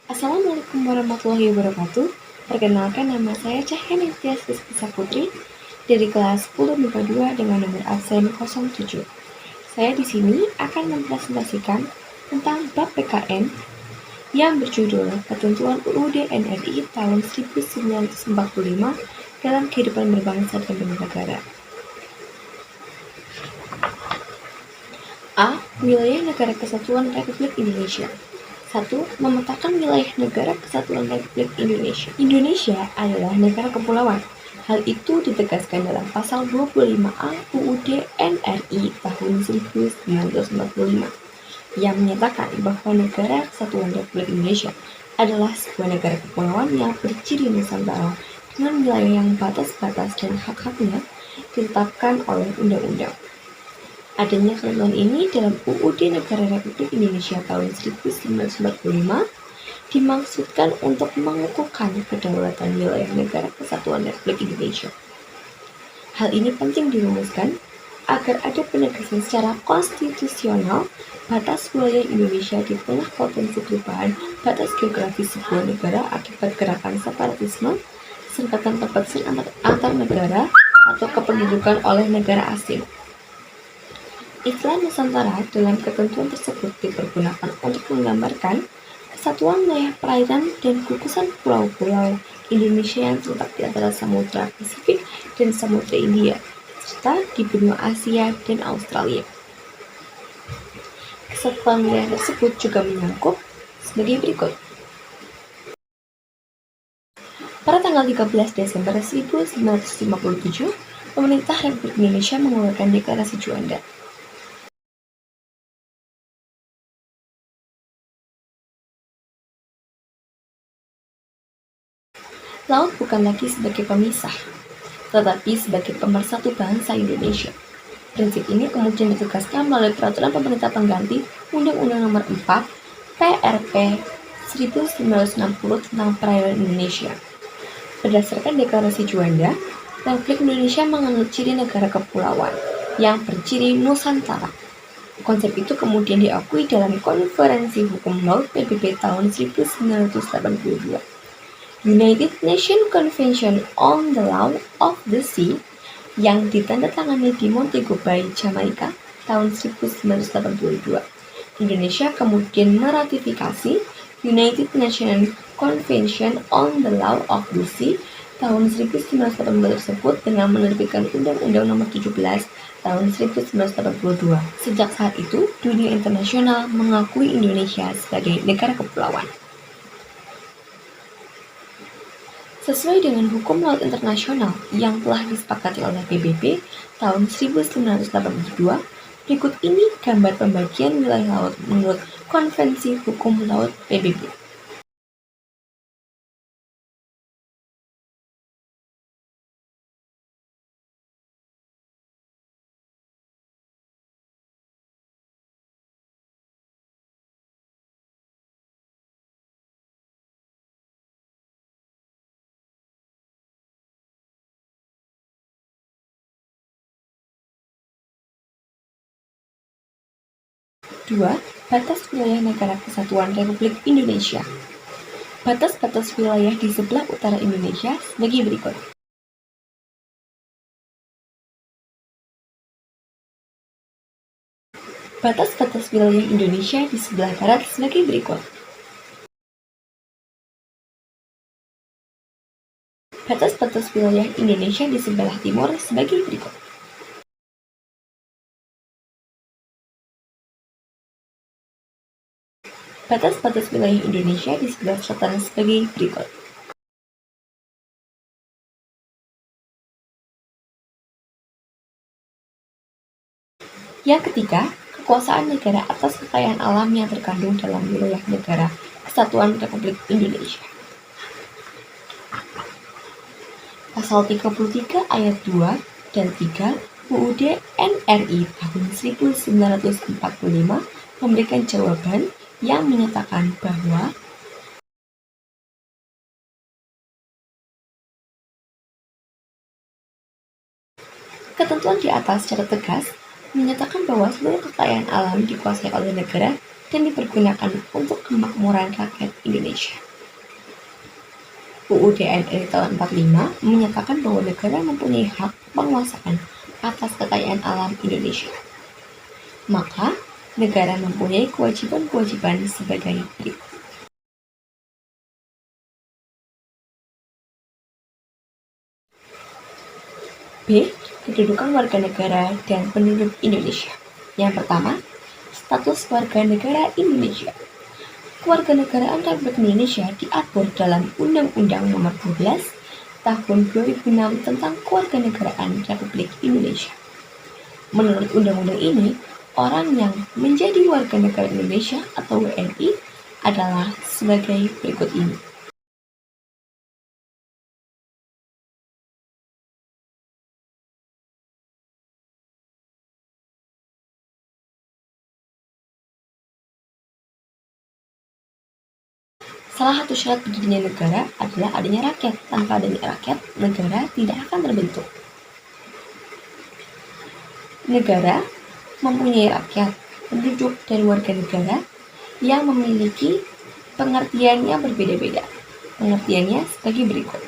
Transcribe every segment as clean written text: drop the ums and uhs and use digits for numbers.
Assalamualaikum warahmatullahi wabarakatuh. Perkenalkan, nama saya Cahya Nitya Rizky Putri dari kelas 10 MIPA 2 dengan nomor absen 07. Saya di sini akan mempresentasikan tentang bab PKN yang berjudul Ketentuan UUD NRI tahun 1945 dalam kehidupan berbangsa dan bernegara. A. Wilayah Negara Kesatuan Republik Indonesia. 1. Memetakan wilayah Negara Kesatuan Republik Indonesia. Indonesia adalah negara kepulauan. Hal itu ditegaskan dalam pasal 25A UUD NRI tahun 1945 yang menyatakan bahwa Negara Kesatuan Republik Indonesia adalah sebuah negara kepulauan yang berciri Nusantara dengan wilayah yang batas-batas dan hak-haknya ditetapkan oleh undang-undang. Adanya ketentuan ini dalam UUD Negara Republik Indonesia tahun 1945 dimaksudkan untuk mengukuhkan kedaulatan wilayah Negara Kesatuan Republik Indonesia. Hal ini penting dirumuskan agar ada penegasan secara konstitusional batas wilayah Indonesia di tengah potensi perubahan batas geografis sebuah negara akibat gerakan separatisme serta tanpa batasan antar negara atau kependudukan oleh negara asing. Istilah Nusantara dalam ketentuan tersebut dipergunakan untuk menggambarkan kesatuan wilayah perairan dan gugusan pulau-pulau Indonesia yang terletak di antara Samudra Pasifik dan Samudra Hindia, serta di benua Asia dan Australia. Kesatuan wilayah tersebut juga menyangkut sebagai berikut. Pada tanggal 13 Desember 1957, pemerintah Republik Indonesia mengeluarkan Deklarasi Juanda. Laut bukan lagi sebagai pemisah, tetapi sebagai pemersatu bangsa Indonesia. Prinsip ini kemudian ditegaskan melalui peraturan pemerintah pengganti Undang-Undang Nomor 4 PRP 1960 tentang perairan Indonesia. Berdasarkan Deklarasi Juanda, Republik Indonesia menganut ciri negara kepulauan yang berciri Nusantara. Konsep itu kemudian diakui dalam Konferensi Hukum Laut PBB tahun 1982. United Nations Convention on the Law of the Sea yang ditandatangani di Montego Bay, Jamaika tahun 1982. Indonesia kemudian meratifikasi United Nations Convention on the Law of the Sea tahun 1982 tersebut dengan menerbitkan Undang-Undang Nomor 17 tahun 1982. Sejak saat itu, dunia internasional mengakui Indonesia sebagai negara kepulauan. Sesuai dengan hukum laut internasional yang telah disepakati oleh PBB tahun 1982, berikut ini gambar pembagian wilayah laut menurut Konvensi Hukum Laut PBB. Dua, batas wilayah Negara Kesatuan Republik Indonesia. Batas-batas wilayah di sebelah utara Indonesia sebagai berikut. Batas-batas wilayah Indonesia di sebelah barat sebagai berikut. Batas-batas wilayah Indonesia di sebelah timur sebagai berikut. Batas-batas wilayah Indonesia di sebelah selatan sebagai berikut. Yang ketiga, kekuasaan negara atas kekayaan alam yang terkandung dalam wilayah Negara Kesatuan Republik Indonesia. Pasal 33 ayat 2 dan 3 UUD NRI tahun 1945 memberikan jawaban yang menyatakan bahwa ketentuan di atas secara tegas menyatakan bahwa seluruh kekayaan alam dikuasai oleh negara dan dipergunakan untuk kemakmuran rakyat Indonesia. UUD NRI tahun 45 menyatakan bahwa negara mempunyai hak penguasaan atas kekayaan alam Indonesia. Maka, negara mempunyai kewajiban-kewajiban sebagai berikut. B. Kedudukan warga negara dan penduduk Indonesia. Yang pertama, status warga negara Indonesia. Kewarganegaraan Republik Indonesia diatur dalam Undang-Undang Nomor 12 Tahun 2006 tentang Kewarganegaraan Republik Indonesia. Menurut undang-undang ini, orang yang menjadi warga negara Indonesia atau WNI adalah sebagai berikut ini. Salah satu syarat berdirinya negara adalah adanya rakyat. Tanpa adanya rakyat, negara tidak akan terbentuk. Negara mempunyai rakyat, penduduk, dan warga negara yang memiliki pengertian yang berbeda-beda. Pengertiannya sebagai berikut.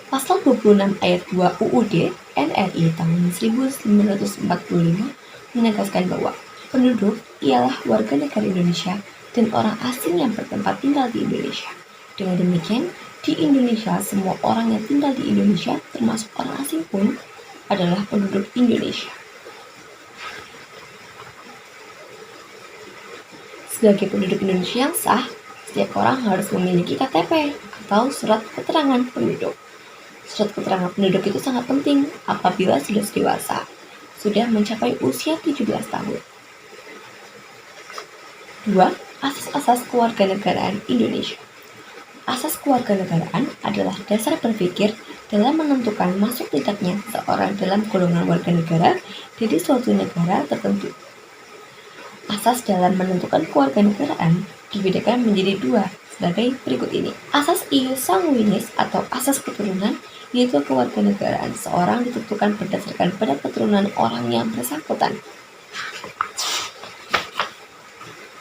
Pasal 26 ayat 2 UUD NRI tahun 1945 menegaskan bahwa penduduk ialah warga negara Indonesia dan orang asing yang bertempat tinggal di Indonesia. Dengan demikian, di Indonesia semua orang yang tinggal di Indonesia, termasuk orang asing pun, adalah penduduk Indonesia. Sebagai penduduk Indonesia yang sah, setiap orang harus memiliki KTP atau surat keterangan penduduk. Surat keterangan penduduk itu sangat penting apabila sudah dewasa, sudah mencapai usia 17 tahun. 2. Asas-asas kewarganegaraan Indonesia. Asas kewarganegaraan adalah dasar berpikir dalam menentukan masuk tidaknya seorang dalam golongan warga negara dari suatu negara tertentu. Asas dalam menentukan kewarganegaraan dibedakan menjadi dua sebagai berikut ini. Asas ius sanguinis atau asas keturunan, yaitu kewarganegaraan seorang ditentukan berdasarkan pada keturunan orang yang bersangkutan.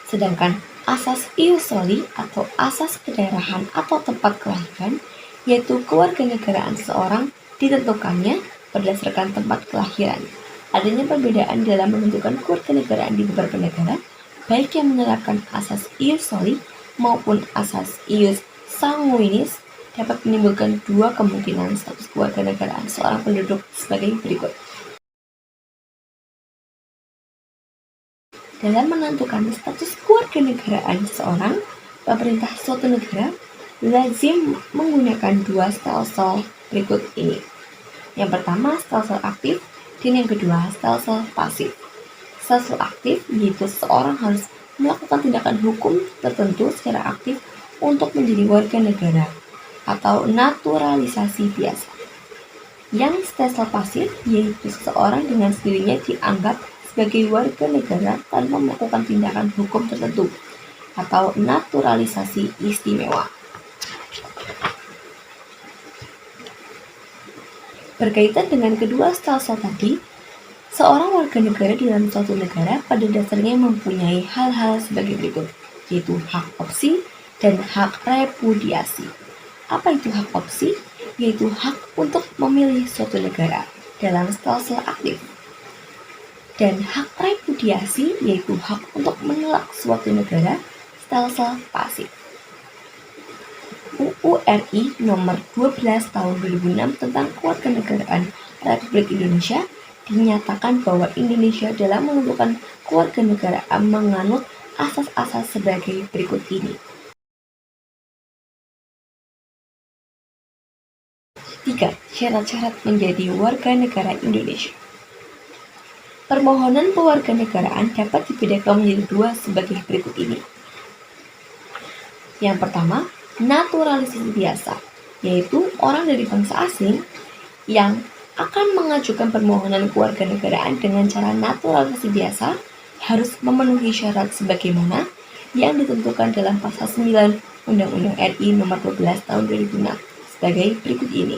Sedangkan asas ius soli atau asas kedaerahan atau tempat kelahiran, yaitu kewarganegaraan seorang ditentukannya berdasarkan tempat kelahiran. Adanya perbedaan dalam menentukan kewarganegaraan di beberapa negara, baik yang menerapkan asas ius soli maupun asas ius sanguinis, dapat menimbulkan dua kemungkinan status kewarganegaraan seorang penduduk sebagai berikut. Dalam menentukan status kewarganegaraan seseorang, pemerintah suatu negara lazim menggunakan dua stelsel berikut ini. Yang pertama, stelsel aktif, dan yang kedua, stelsel pasif. Stelsel aktif yaitu seseorang harus melakukan tindakan hukum tertentu secara aktif untuk menjadi warga negara atau naturalisasi biasa. Yang stelsel pasif yaitu seseorang dengan sendirinya dianggap sebagai warga negara tanpa melakukan tindakan hukum tertentu atau naturalisasi istimewa. Berkaitan dengan kedua stelsel tadi, seorang warga negara dalam suatu negara pada dasarnya mempunyai hal-hal sebagai berikut, yaitu hak opsi dan hak repudiasi. Apa itu hak opsi? Yaitu hak untuk memilih suatu negara dalam stelsel aktif. Dan hak repudiasi yaitu hak untuk menolak suatu negara stelsel pasif. UU RI nomor 12 tahun 2006 tentang Kewarganegaraan Republik Indonesia dinyatakan bahwa Indonesia dalam menentukan kewarganegaraan menganut asas-asas sebagai berikut ini. 3. Syarat-syarat menjadi warga negara Indonesia. Permohonan kewarganegaraan dapat dibedakan menjadi dua sebagai berikut ini. Yang pertama, naturalisasi biasa, yaitu orang dari bangsa asing yang akan mengajukan permohonan kewarganegaraan dengan cara naturalisasi biasa harus memenuhi syarat sebagaimana yang ditentukan dalam pasal 9 Undang-Undang RI nomor 12 tahun 2006 sebagai berikut ini.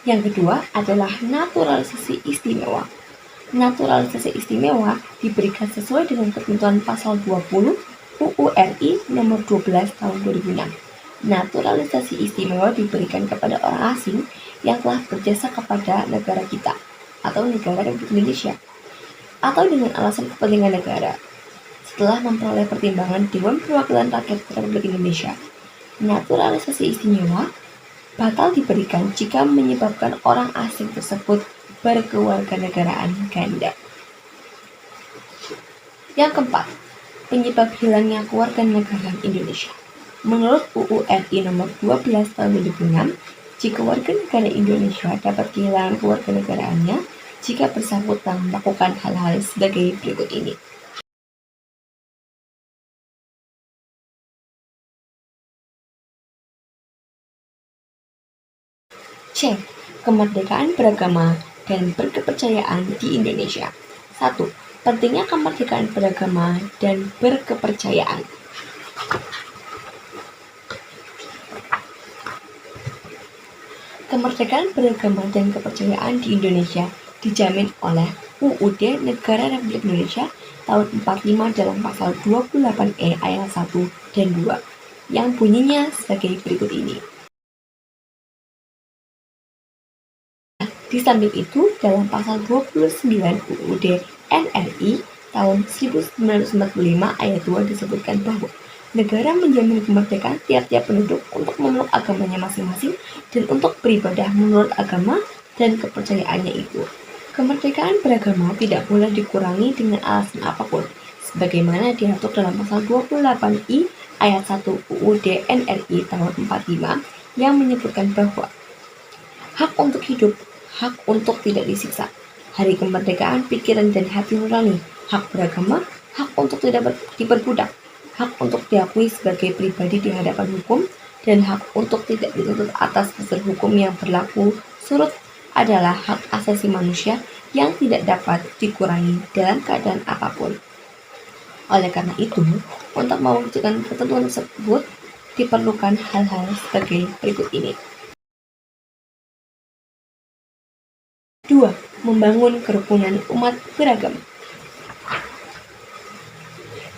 Yang kedua adalah naturalisasi istimewa. Naturalisasi istimewa diberikan sesuai dengan ketentuan pasal 20 UU RI nomor 12 tahun 2006. Naturalisasi istimewa diberikan kepada orang asing yang telah berjasa kepada negara kita atau negara Republik Indonesia atau dengan alasan kepentingan negara. Setelah memperoleh pertimbangan Dewan Perwakilan Rakyat Republik Indonesia, naturalisasi istimewa batal diberikan jika menyebabkan orang asing tersebut berkewarganegaraan ganda. Yang keempat, penyebab hilangnya kewarganegaraan Indonesia. Menurut UU RI nomor 12 tahun 2006, jika warga negara Indonesia dapat kehilangan kewarganegaraannya jika bersangkutan melakukan hal-hal sebagai berikut ini. C. Kemerdekaan beragama dan berkepercayaan di Indonesia. 1. Pentingnya kemerdekaan beragama dan berkepercayaan. Kemerdekaan beragama dan kepercayaan di Indonesia dijamin oleh UUD Negara Republik Indonesia tahun 45 dalam pasal 28E ayat 1 dan 2 yang bunyinya sebagai berikut ini. Di samping itu, dalam pasal 29 UUD NRI tahun 1945 ayat 2 disebutkan bahwa negara menjamin kemerdekaan tiap-tiap penduduk untuk memeluk agamanya masing-masing dan untuk beribadah menurut agama dan kepercayaannya itu. Kemerdekaan beragama tidak boleh dikurangi dengan alasan apapun, sebagaimana diatur dalam pasal 28I ayat 1 UUD NRI tahun 45 yang menyebutkan bahwa hak untuk hidup, hak untuk tidak disiksa, hari kemerdekaan pikiran dan hati nurani, hak beragama, hak untuk tidak diperbudak, hak untuk diakui sebagai pribadi di hadapan hukum, dan hak untuk tidak dituntut atas dasar hukum yang berlaku surut adalah hak asasi manusia yang tidak dapat dikurangi dalam keadaan apapun. Oleh karena itu, untuk mewujudkan ketentuan tersebut diperlukan hal-hal sebagai berikut ini. 2. Membangun kerukunan umat beragama.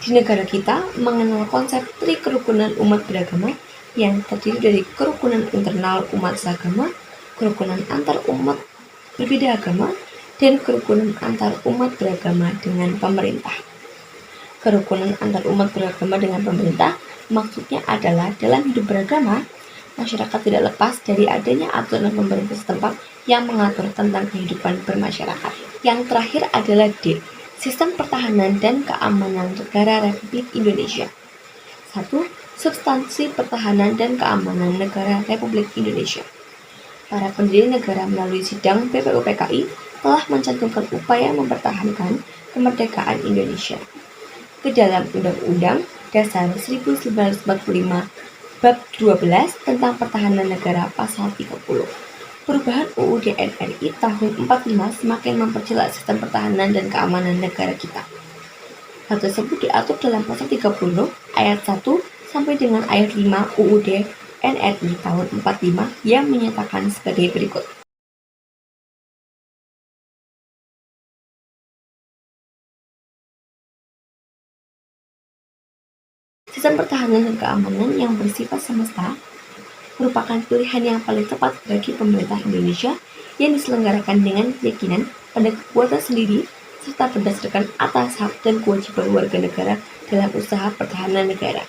Di negara kita mengenal konsep trikerukunan umat beragama yang terdiri dari kerukunan internal umat seagama, kerukunan antar umat berbeda agama, dan kerukunan antar umat beragama dengan pemerintah. Kerukunan antar umat beragama dengan pemerintah maksudnya adalah dalam hidup beragama, masyarakat tidak lepas dari adanya aturan pemerintah setempat yang mengatur tentang kehidupan bermasyarakat. Yang terakhir adalah D. Sistem pertahanan dan keamanan negara Republik Indonesia. 1. Substansi pertahanan dan keamanan negara Republik Indonesia. Para pendiri negara melalui sidang BPUPKI telah mencantumkan upaya mempertahankan kemerdekaan Indonesia ke dalam Undang-Undang Dasar 1945 Bab 12 tentang Pertahanan Negara Pasal 30. Perubahan UUD NRI tahun 45 semakin memperjelas sistem pertahanan dan keamanan negara kita. Hal tersebut diatur dalam pasal 30 ayat 1 sampai dengan ayat 5 UUD NRI tahun 45 yang menyatakan sebagai berikut. Sistem pertahanan dan keamanan yang bersifat semesta merupakan pilihan yang paling tepat bagi pemerintah Indonesia yang diselenggarakan dengan keyakinan pada kekuatan sendiri serta berdasarkan atas hak dan kewajiban warga negara dalam usaha pertahanan negara.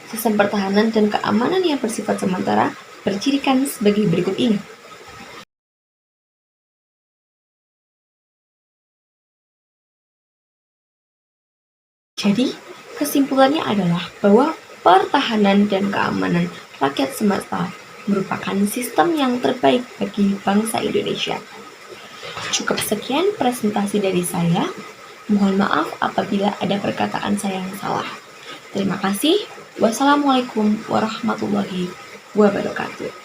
Sistem pertahanan dan keamanan yang bersifat sementara bercirikan sebagai berikut ini. Jadi, kesimpulannya adalah bahwa pertahanan dan keamanan rakyat semesta merupakan sistem yang terbaik bagi bangsa Indonesia. Cukup sekian presentasi dari saya. Mohon maaf apabila ada perkataan saya yang salah. Terima kasih. Wassalamualaikum warahmatullahi wabarakatuh.